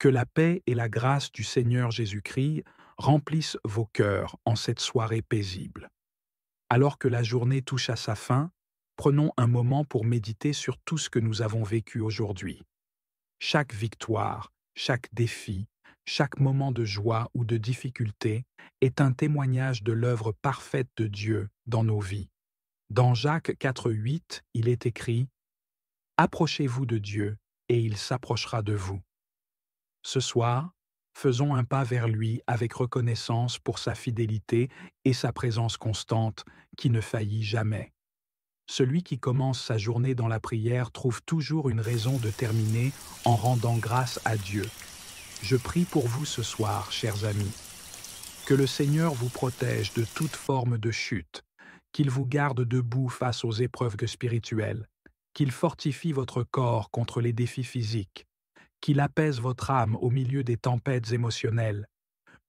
Que la paix et la grâce du Seigneur Jésus-Christ remplissent vos cœurs en cette soirée paisible. Alors que la journée touche à sa fin, prenons un moment pour méditer sur tout ce que nous avons vécu aujourd'hui. Chaque victoire, chaque défi, chaque moment de joie ou de difficulté est un témoignage de l'œuvre parfaite de Dieu dans nos vies. Dans Jacques 4,8, il est écrit: Approchez-vous de Dieu, et il s'approchera de vous. Ce soir, faisons un pas vers lui avec reconnaissance pour sa fidélité et sa présence constante qui ne faillit jamais. Celui qui commence sa journée dans la prière trouve toujours une raison de terminer en rendant grâce à Dieu. Je prie pour vous ce soir, chers amis. Que le Seigneur vous protège de toute forme de chute, qu'il vous garde debout face aux épreuves spirituelles, qu'il fortifie votre corps contre les défis physiques, qu'il apaise votre âme au milieu des tempêtes émotionnelles.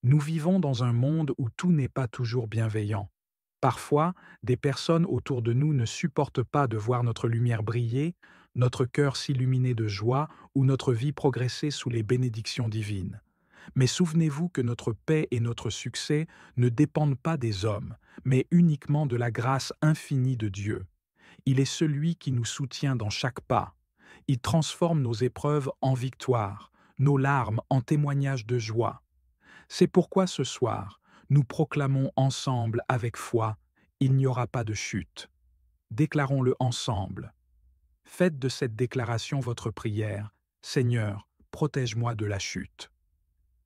Nous vivons dans un monde où tout n'est pas toujours bienveillant. Parfois, des personnes autour de nous ne supportent pas de voir notre lumière briller, notre cœur s'illuminer de joie ou notre vie progresser sous les bénédictions divines. Mais souvenez-vous que notre paix et notre succès ne dépendent pas des hommes, mais uniquement de la grâce infinie de Dieu. Il est celui qui nous soutient dans chaque pas. Il transforme nos épreuves en victoire, nos larmes en témoignages de joie. C'est pourquoi ce soir, nous proclamons ensemble avec foi: il n'y aura pas de chute. Déclarons-le ensemble. Faites de cette déclaration votre prière: Seigneur, protège-moi de la chute.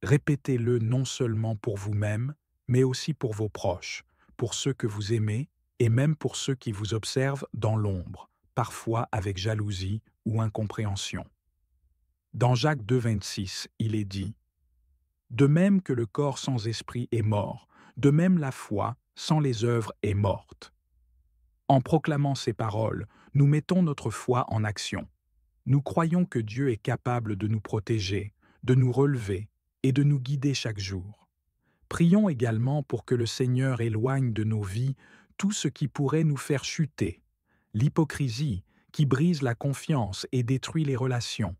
Répétez-le non seulement pour vous-même, mais aussi pour vos proches, pour ceux que vous aimez et même pour ceux qui vous observent dans l'ombre, parfois avec jalousie ou incompréhension. Dans Jacques 2,26, il est dit: De même que le corps sans esprit est mort, de même la foi sans les œuvres est morte. En proclamant ces paroles, nous mettons notre foi en action. Nous croyons que Dieu est capable de nous protéger, de nous relever et de nous guider chaque jour. Prions également pour que le Seigneur éloigne de nos vies tout ce qui pourrait nous faire chuter: l'hypocrisie qui brise la confiance et détruit les relations,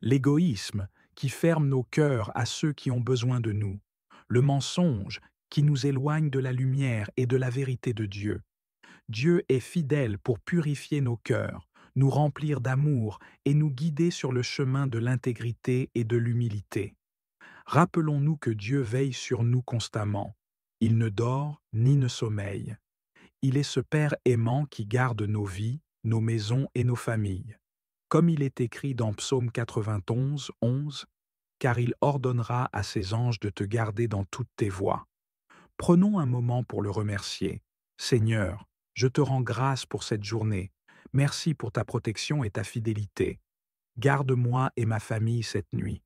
l'égoïsme qui ferme nos cœurs à ceux qui ont besoin de nous, le mensonge qui nous éloigne de la lumière et de la vérité de Dieu. Dieu est fidèle pour purifier nos cœurs, nous remplir d'amour et nous guider sur le chemin de l'intégrité et de l'humilité. Rappelons-nous que Dieu veille sur nous constamment. Il ne dort ni ne sommeille. Il est ce Père aimant qui garde nos vies, nos maisons et nos familles. Comme il est écrit dans Psaume 91, 11, car il ordonnera à ses anges de te garder dans toutes tes voies. Prenons un moment pour le remercier. Seigneur, je te rends grâce pour cette journée. Merci pour ta protection et ta fidélité. Garde-moi et ma famille cette nuit.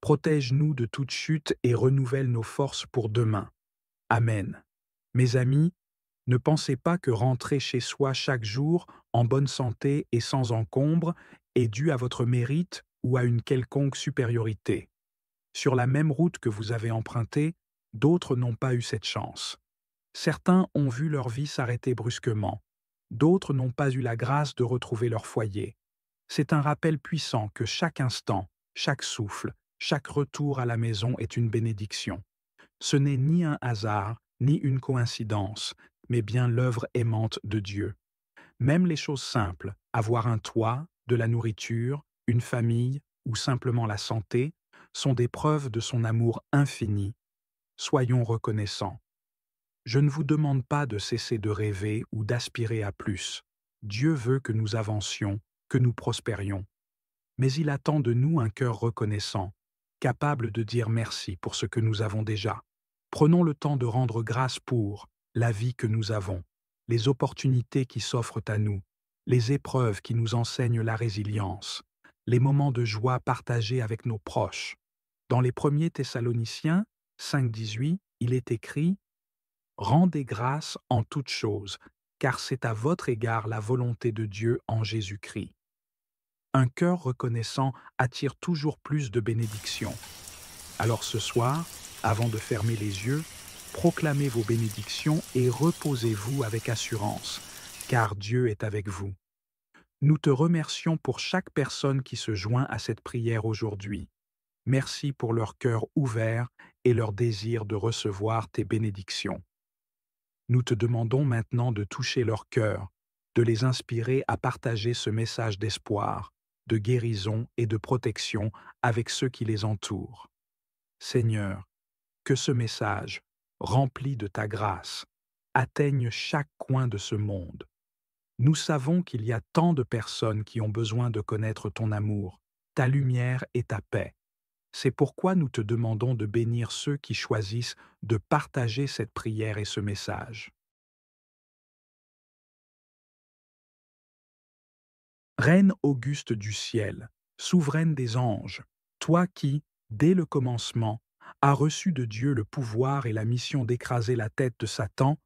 Protège-nous de toute chute et renouvelle nos forces pour demain. Amen. Mes amis, ne pensez pas que rentrer chez soi chaque jour en bonne santé et sans encombre est dû à votre mérite ou à une quelconque supériorité. Sur la même route que vous avez empruntée, d'autres n'ont pas eu cette chance. Certains ont vu leur vie s'arrêter brusquement. D'autres n'ont pas eu la grâce de retrouver leur foyer. C'est un rappel puissant que chaque instant, chaque souffle, chaque retour à la maison est une bénédiction. Ce n'est ni un hasard, ni une coïncidence, mais bien l'œuvre aimante de Dieu. Même les choses simples, avoir un toit, de la nourriture, une famille ou simplement la santé, sont des preuves de son amour infini. Soyons reconnaissants. Je ne vous demande pas de cesser de rêver ou d'aspirer à plus. Dieu veut que nous avancions, que nous prospérions. Mais il attend de nous un cœur reconnaissant, capable de dire merci pour ce que nous avons déjà. Prenons le temps de rendre grâce pour la vie que nous avons, les opportunités qui s'offrent à nous, les épreuves qui nous enseignent la résilience, les moments de joie partagés avec nos proches. Dans les 1er Thessaloniciens 5,18, il est écrit: Rendez grâce en toutes choses, car c'est à votre égard la volonté de Dieu en Jésus-Christ. Un cœur reconnaissant attire toujours plus de bénédictions. Alors ce soir, avant de fermer les yeux, proclamez vos bénédictions et reposez-vous avec assurance, car Dieu est avec vous. Nous te remercions pour chaque personne qui se joint à cette prière aujourd'hui. merci pour leur cœur ouvert et leur désir de recevoir tes bénédictions. Nous te demandons maintenant de toucher leur cœur, de les inspirer à partager ce message d'espoir, de guérison et de protection avec ceux qui les entourent. Seigneur, que ce message, rempli de ta grâce, atteigne chaque coin de ce monde. Nous savons qu'il y a tant de personnes qui ont besoin de connaître ton amour, ta lumière et ta paix. C'est pourquoi nous te demandons de bénir ceux qui choisissent de partager cette prière et ce message. Reine auguste du ciel, souveraine des anges, toi qui, dès le commencement, as reçu de Dieu le pouvoir et la mission d'écraser la tête de Satan,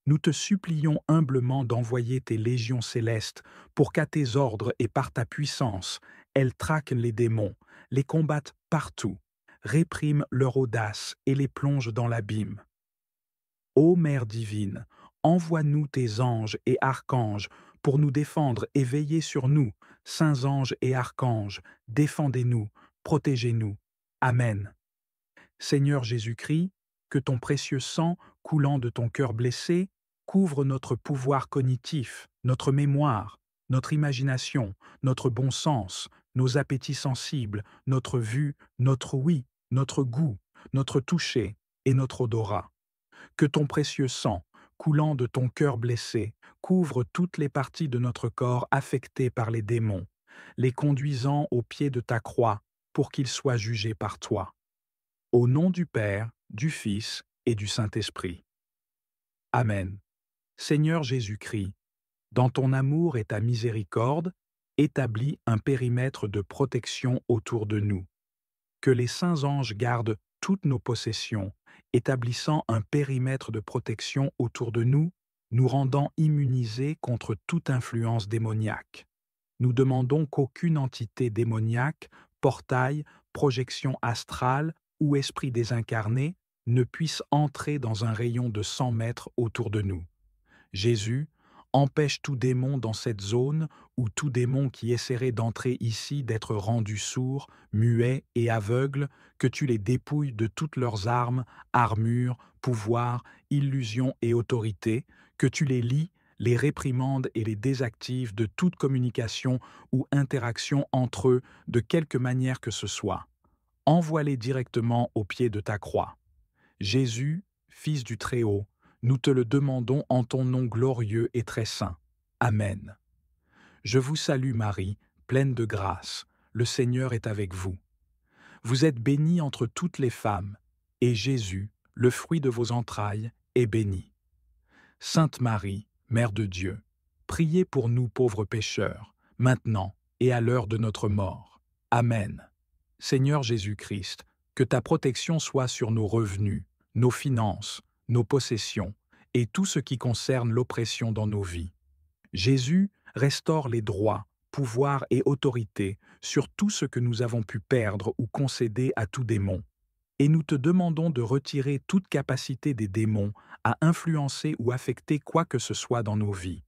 nous te supplions humblement d'envoyer tes légions célestes pour qu'à tes ordres et par ta puissance, elles traquent les démons, les combattent partout, répriment leur audace et les plongent dans l'abîme. Ô Mère divine, envoie-nous tes anges et archanges pour nous défendre et veiller sur nous, saints anges et archanges, défendez-nous, protégez-nous. Amen. Seigneur Jésus-Christ, que ton précieux sang, coulant de ton cœur blessé, couvre notre pouvoir cognitif, notre mémoire, notre imagination, notre bon sens, nos appétits sensibles, notre vue, notre ouïe, notre goût, notre toucher et notre odorat. Que ton précieux sang, coulant de ton cœur blessé, couvre toutes les parties de notre corps affectées par les démons, les conduisant au pied de ta croix pour qu'ils soient jugés par toi. Au nom du Père, du Fils et du Saint-Esprit. Amen. Seigneur Jésus-Christ, dans ton amour et ta miséricorde, établis un périmètre de protection autour de nous. Que les saints anges gardent toutes nos possessions, établissant un périmètre de protection autour de nous, nous rendant immunisés contre toute influence démoniaque. Nous demandons qu'aucune entité démoniaque, portail, projection astrale ou esprit désincarné ne puisse entrer dans un rayon de 100 mètres autour de nous. Jésus, empêche tout démon dans cette zone ou tout démon qui essaierait d'entrer ici d'être rendu sourd, muet et aveugle, que tu les dépouilles de toutes leurs armes, armures, pouvoirs, illusions et autorités, que tu les lies, les réprimandes et les désactives de toute communication ou interaction entre eux de quelque manière que ce soit. Envoie-les directement au pied de ta croix. Jésus, Fils du Très-Haut, nous te le demandons en ton nom glorieux et très saint. Amen. Je vous salue Marie, pleine de grâce, le Seigneur est avec vous. Vous êtes bénie entre toutes les femmes, et Jésus, le fruit de vos entrailles, est béni. Sainte Marie, Mère de Dieu, priez pour nous pauvres pécheurs, maintenant et à l'heure de notre mort. Amen. Seigneur Jésus-Christ, que ta protection soit sur nos revenus, nos finances, nos possessions et tout ce qui concerne l'oppression dans nos vies. Jésus restaure les droits, pouvoirs et autorités sur tout ce que nous avons pu perdre ou concéder à tout démon. Et nous te demandons de retirer toute capacité des démons à influencer ou affecter quoi que ce soit dans nos vies.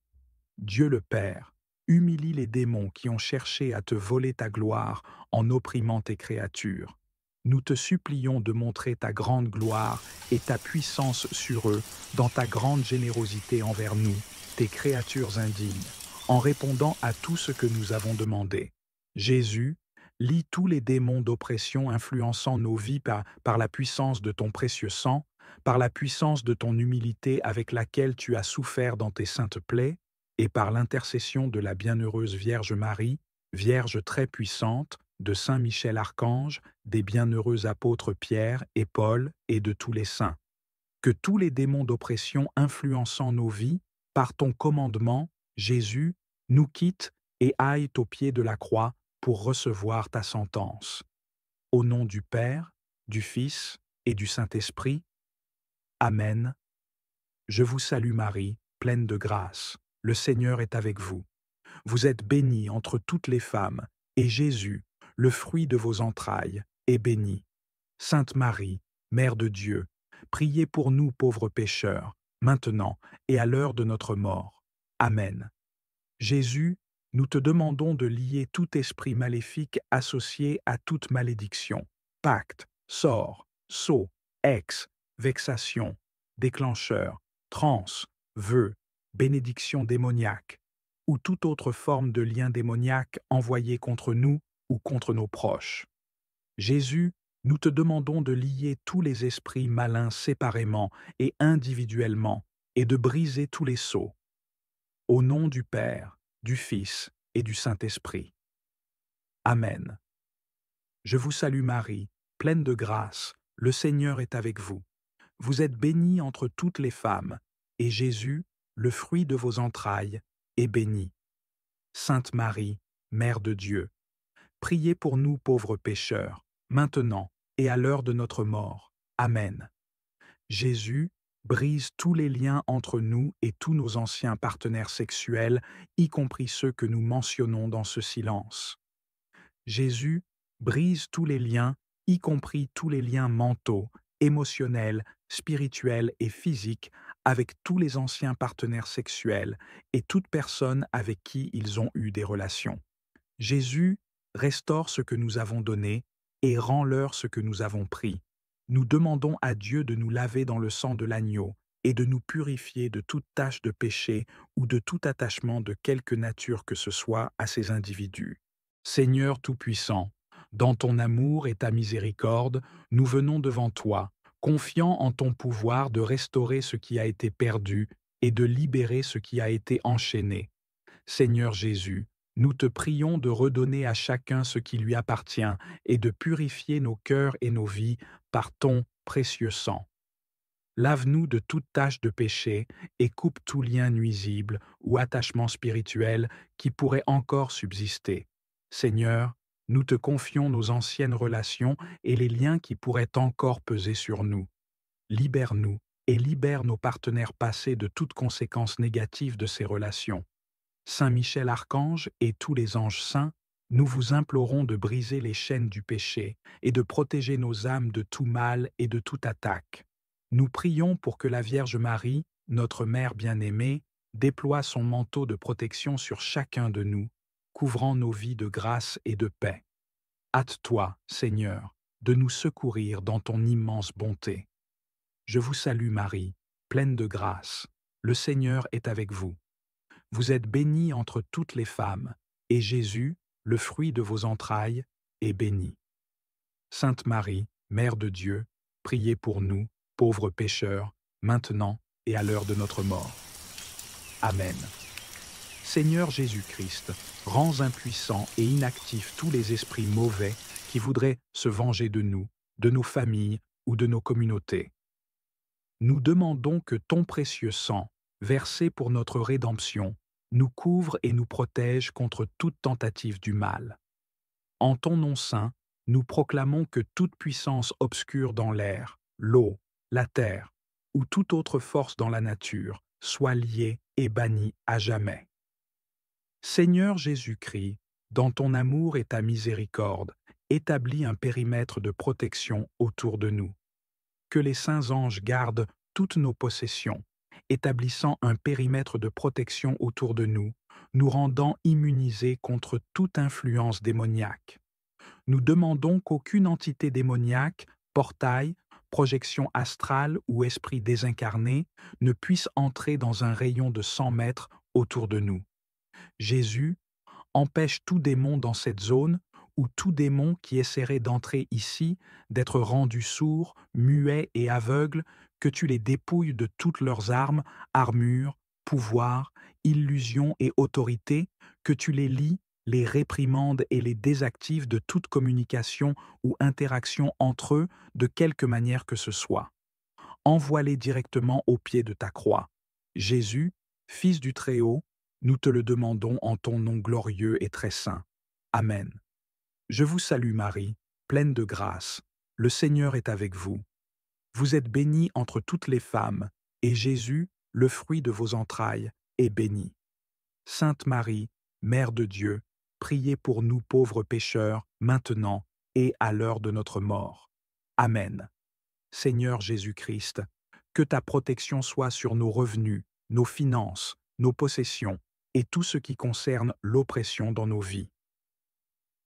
Dieu le Père, humilie les démons qui ont cherché à te voler ta gloire en opprimant tes créatures. Nous te supplions de montrer ta grande gloire et ta puissance sur eux dans ta grande générosité envers nous, tes créatures indignes, en répondant à tout ce que nous avons demandé. Jésus, lie tous les démons d'oppression influençant nos vies par la puissance de ton précieux sang, par la puissance de ton humilité avec laquelle tu as souffert dans tes saintes plaies, et par l'intercession de la bienheureuse Vierge Marie, Vierge très puissante, de Saint Michel Archange, des bienheureux apôtres Pierre et Paul et de tous les saints. Que tous les démons d'oppression influençant nos vies, par ton commandement, Jésus, nous quittent et aillent au pied de la croix pour recevoir ta sentence. Au nom du Père, du Fils et du Saint-Esprit. Amen. Je vous salue Marie, pleine de grâce. Le Seigneur est avec vous. Vous êtes bénie entre toutes les femmes, et Jésus, le fruit de vos entrailles, est béni. Sainte Marie, Mère de Dieu, priez pour nous pauvres pécheurs, maintenant et à l'heure de notre mort. Amen. Jésus, nous te demandons de lier tout esprit maléfique associé à toute malédiction, pacte, sort, sceau, ex, vexation, déclencheur, transe, vœu, bénédiction démoniaque, ou toute autre forme de lien démoniaque envoyé contre nous ou contre nos proches. Jésus, nous te demandons de lier tous les esprits malins séparément et individuellement et de briser tous les sceaux. Au nom du Père, du Fils et du Saint-Esprit. Amen. Je vous salue Marie, pleine de grâce, le Seigneur est avec vous. Vous êtes bénie entre toutes les femmes, et Jésus, le fruit de vos entrailles, est béni. Sainte Marie, Mère de Dieu, priez pour nous pauvres pécheurs, maintenant et à l'heure de notre mort. Amen. Jésus, brise tous les liens entre nous et tous nos anciens partenaires sexuels, y compris ceux que nous mentionnons dans ce silence. Jésus, brise tous les liens, y compris tous les liens mentaux, émotionnels, spirituels et physiques avec tous les anciens partenaires sexuels et toute personne avec qui ils ont eu des relations. Jésus, restaure ce que nous avons donné et rend-leur ce que nous avons pris. Nous demandons à Dieu de nous laver dans le sang de l'agneau et de nous purifier de toute tache de péché ou de tout attachement de quelque nature que ce soit à ces individus. Seigneur Tout-Puissant, dans ton amour et ta miséricorde, nous venons devant toi, confiants en ton pouvoir de restaurer ce qui a été perdu et de libérer ce qui a été enchaîné. Seigneur Jésus, nous te prions de redonner à chacun ce qui lui appartient et de purifier nos cœurs et nos vies par ton précieux sang. Lave-nous de toute tache de péché et coupe tout lien nuisible ou attachement spirituel qui pourrait encore subsister. Seigneur, nous te confions nos anciennes relations et les liens qui pourraient encore peser sur nous. Libère-nous et libère nos partenaires passés de toute conséquence négative de ces relations. Saint Michel Archange et tous les anges saints, nous vous implorons de briser les chaînes du péché et de protéger nos âmes de tout mal et de toute attaque. Nous prions pour que la Vierge Marie, notre Mère bien-aimée, déploie son manteau de protection sur chacun de nous, couvrant nos vies de grâce et de paix. Hâte-toi, Seigneur, de nous secourir dans ton immense bonté. Je vous salue Marie, pleine de grâce. Le Seigneur est avec vous. Vous êtes bénie entre toutes les femmes, et Jésus, le fruit de vos entrailles, est béni. Sainte Marie, Mère de Dieu, priez pour nous, pauvres pécheurs, maintenant et à l'heure de notre mort. Amen. Seigneur Jésus-Christ, rends impuissants et inactifs tous les esprits mauvais qui voudraient se venger de nous, de nos familles ou de nos communautés. Nous demandons que ton précieux sang, versé pour notre rédemption, nous couvre et nous protège contre toute tentative du mal. En ton nom saint, nous proclamons que toute puissance obscure dans l'air, l'eau, la terre ou toute autre force dans la nature soit liée et bannie à jamais. Seigneur Jésus-Christ, dans ton amour et ta miséricorde, établis un périmètre de protection autour de nous. Que les saints anges gardent toutes nos possessions, établissant un périmètre de protection autour de nous, nous rendant immunisés contre toute influence démoniaque. Nous demandons qu'aucune entité démoniaque, portail, projection astrale ou esprit désincarné ne puisse entrer dans un rayon de 100 mètres autour de nous. Jésus, empêche tout démon dans cette zone ou tout démon qui essaierait d'entrer ici, d'être rendu sourd, muet et aveugle, que tu les dépouilles de toutes leurs armes, armures, pouvoirs, illusions et autorités, que tu les lies, les réprimandes et les désactives de toute communication ou interaction entre eux de quelque manière que ce soit. Envoie-les directement au pied de ta croix. Jésus, Fils du Très-Haut, nous te le demandons en ton nom glorieux et très saint. Amen. Je vous salue Marie, pleine de grâce. Le Seigneur est avec vous. Vous êtes bénie entre toutes les femmes, et Jésus, le fruit de vos entrailles, est béni. Sainte Marie, Mère de Dieu, priez pour nous pauvres pécheurs, maintenant et à l'heure de notre mort. Amen. Seigneur Jésus-Christ, que ta protection soit sur nos revenus, nos finances, nos possessions et tout ce qui concerne l'oppression dans nos vies.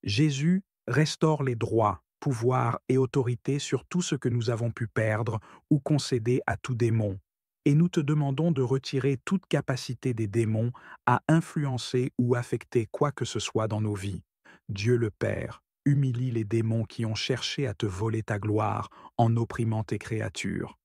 Jésus restaure les droits, pouvoir et autorité sur tout ce que nous avons pu perdre ou concéder à tout démon. Et nous te demandons de retirer toute capacité des démons à influencer ou affecter quoi que ce soit dans nos vies. Dieu le Père, humilie les démons qui ont cherché à te voler ta gloire en opprimant tes créatures.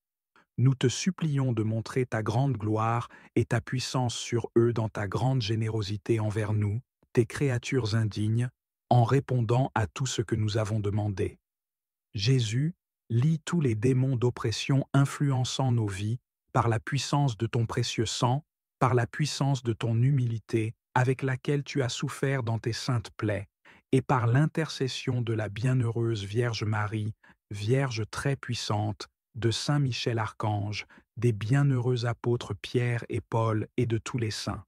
Nous te supplions de montrer ta grande gloire et ta puissance sur eux dans ta grande générosité envers nous, tes créatures indignes, en répondant à tout ce que nous avons demandé. Jésus, lie tous les démons d'oppression influençant nos vies par la puissance de ton précieux sang, par la puissance de ton humilité avec laquelle tu as souffert dans tes saintes plaies, et par l'intercession de la bienheureuse Vierge Marie, Vierge très puissante, de Saint Michel Archange, des bienheureux apôtres Pierre et Paul et de tous les saints.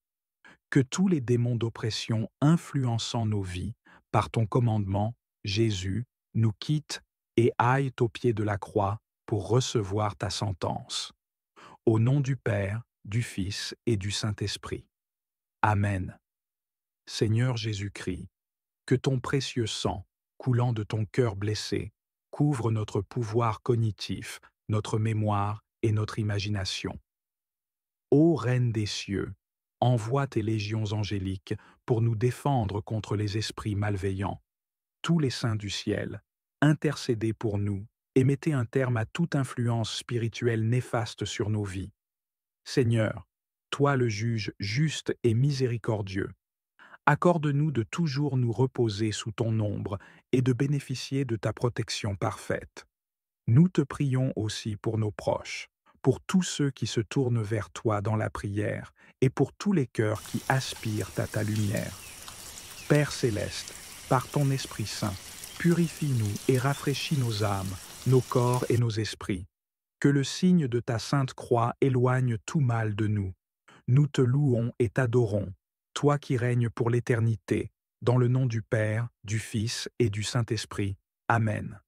Que tous les démons d'oppression influençant nos vies, par ton commandement, Jésus, nous quittent et aillent au pied de la croix pour recevoir ta sentence. Au nom du Père, du Fils et du Saint-Esprit. Amen. Seigneur Jésus-Christ, que ton précieux sang, coulant de ton cœur blessé, couvre notre pouvoir cognitif, notre mémoire et notre imagination. Ô Reine des cieux, envoie tes légions angéliques pour nous défendre contre les esprits malveillants. Tous les saints du ciel, intercédez pour nous et mettez un terme à toute influence spirituelle néfaste sur nos vies. Seigneur, toi le juge juste et miséricordieux, accorde-nous de toujours nous reposer sous ton ombre et de bénéficier de ta protection parfaite. Nous te prions aussi pour nos proches, pour tous ceux qui se tournent vers toi dans la prière et pour tous les cœurs qui aspirent à ta lumière. Père céleste, par ton Esprit Saint, purifie-nous et rafraîchis nos âmes, nos corps et nos esprits. Que le signe de ta sainte croix éloigne tout mal de nous. Nous te louons et t'adorons, toi qui règnes pour l'éternité, dans le nom du Père, du Fils et du Saint-Esprit. Amen.